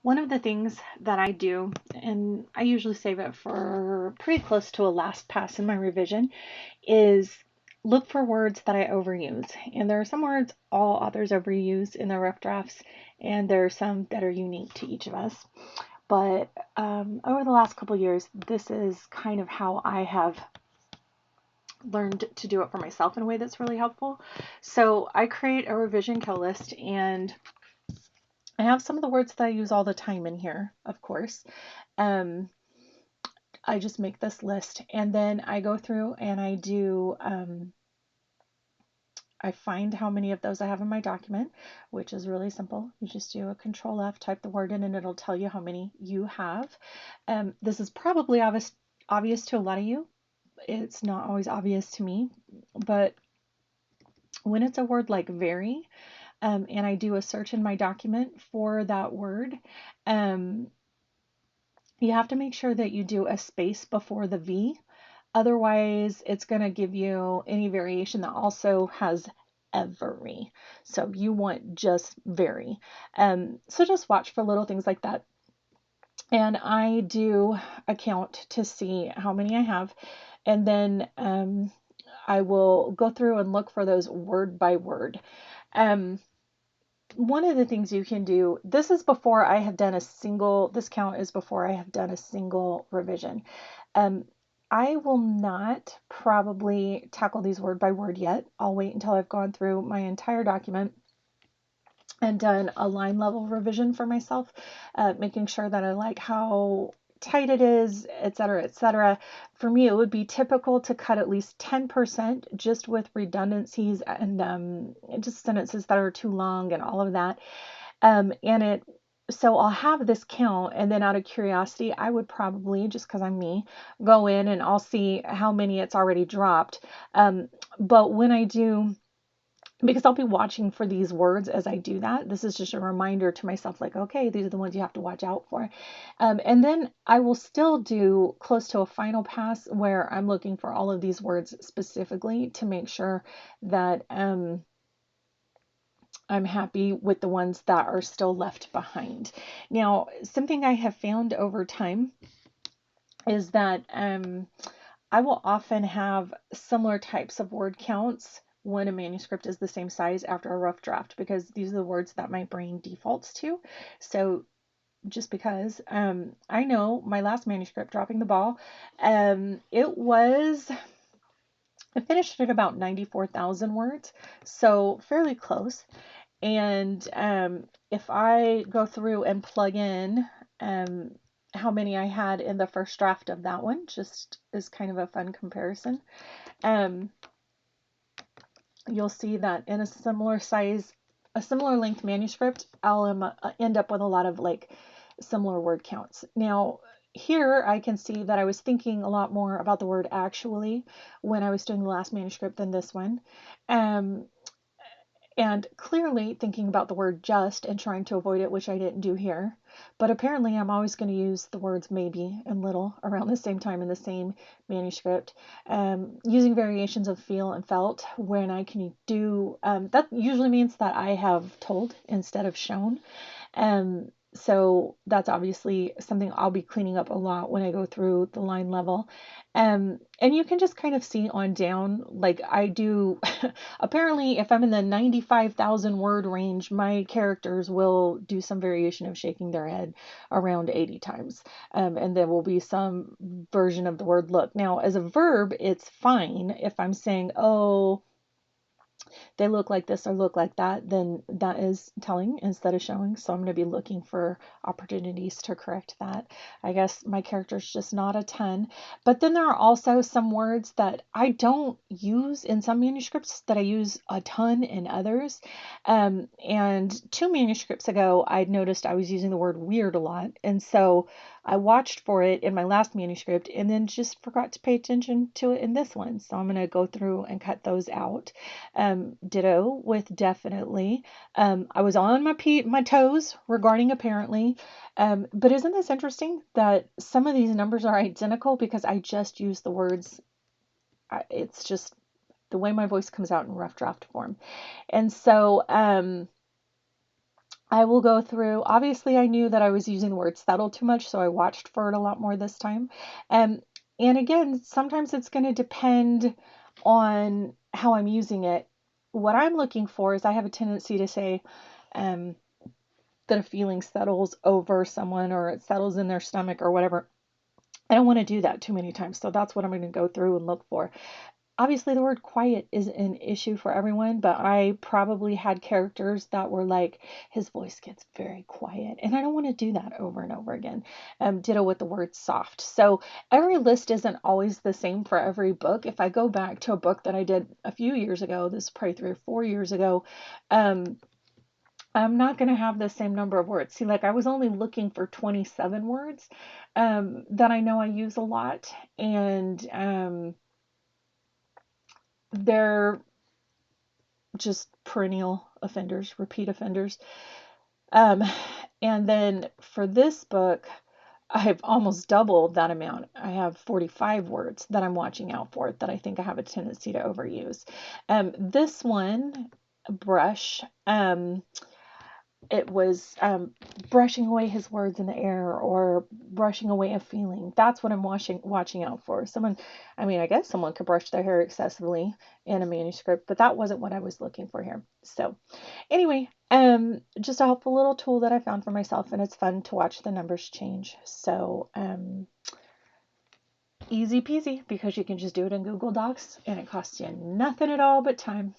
One of the things that I do, and I usually save it for pretty close to a last pass in my revision, is look for words that I overuse. And there are some words all authors overuse in their rough drafts, and there are some that are unique to each of us. But over the last couple years, this is kind of how I have learned to do it for myself in a way that's really helpful. So I create a revision kill list, and I have some of the words that I use all the time in here, of course. Um, I just make this list, and then I go through and I find how many of those I have in my document, which is really simple. You just do a Control F, type the word in, and it'll tell you how many you have. This is probably obvious to a lot of you. It's not always obvious to me, but when it's a word like very, and I do a search in my document for that word, um, you have to make sure that you do a space before the V. Otherwise, it's going to give you any variation that also has every. So you want just very. So just watch for little things like that. And I do a count to see how many I have. And then I will go through and look for those word by word. One of the things you can do, this is before I have done a single, this count is before I have done a single revision. I will not probably tackle these word by word yet. I'll wait until I've gone through my entire document and done a line level revision for myself, making sure that I like how tight it is, etc., etc. For me, it would be typical to cut at least 10% just with redundancies and just sentences that are too long and all of that. So I'll have this count, and then out of curiosity, I would probably, just because I'm me, go in and I'll see how many it's already dropped. But when I do, because I'll be watching for these words as I do that. This is just a reminder to myself, like, okay, these are the ones you have to watch out for. And then I will still do close to a final pass where I'm looking for all of these words specifically to make sure that I'm happy with the ones that are still left behind. Now, something I have found over time is that I will often have similar types of word counts when a manuscript is the same size after a rough draft, because these are the words that my brain defaults to. So just because I know my last manuscript, Dropping the Ball, I finished at about 94,000 words, so fairly close. And if I go through and plug in how many I had in the first draft of that one, just as kind of a fun comparison, you'll see that in a similar length manuscript, I'll end up with a lot of like similar word counts. Now, here I can see that I was thinking a lot more about the word actually when I was doing the last manuscript than this one. And clearly thinking about the word just and trying to avoid it, which I didn't do here. But apparently I'm always going to use the words maybe and little around the same time in the same manuscript, using variations of feel and felt when I can do, that usually means that I have told instead of shown. So that's obviously something I'll be cleaning up a lot when I go through the line level. And you can just kind of see on down, like I do, apparently if I'm in the 95,000 word range, my characters will do some variation of shaking their head around 80 times. And there will be some version of the word look. Now, as a verb, it's fine if I'm saying, oh, they look like this or look like that, then that is telling instead of showing. So I'm going to be looking for opportunities to correct that. I guess my character's just not a 10. But then there are also some words that I don't use in some manuscripts that I use a ton in others. And 2 manuscripts ago, I'd noticed I was using the word weird a lot. And so I watched for it in my last manuscript and then just forgot to pay attention to it in this one. So I'm going to go through and cut those out. Ditto with definitely. I was on my toes regarding apparently. But isn't this interesting that some of these numbers are identical because I just use the words. It's just the way my voice comes out in rough draft form. And so I will go through, obviously I knew that I was using the word settle too much, so I watched for it a lot more this time. Um, and again, sometimes it's going to depend on how I'm using it. What I'm looking for is I have a tendency to say um, that a feeling settles over someone or it settles in their stomach or whatever. I don't want to do that too many times. So that's what I'm going to go through and look for. Obviously, the word quiet is an issue for everyone, but I probably had characters that were like, his voice gets very quiet, and I don't want to do that over and over again. Ditto with the word soft. So every list isn't always the same for every book. If I go back to a book that I did a few years ago, this is probably 3 or 4 years ago, um, I'm not going to have the same number of words. See, like I was only looking for 27 words that I know I use a lot, and they're just perennial offenders, repeat offenders. Um, and then for this book, I've almost doubled that amount. I have 45 words that I'm watching out for that I think I have a tendency to overuse. This one, brush, it was brushing away his words in the air or brushing away a feeling. That's what I'm watching out for. Someone, I mean, I guess someone could brush their hair excessively in a manuscript, but that wasn't what I was looking for here. So anyway, just a helpful little tool that I found for myself, and it's fun to watch the numbers change. So easy peasy, because you can just do it in Google Docs and it costs you nothing at all but time.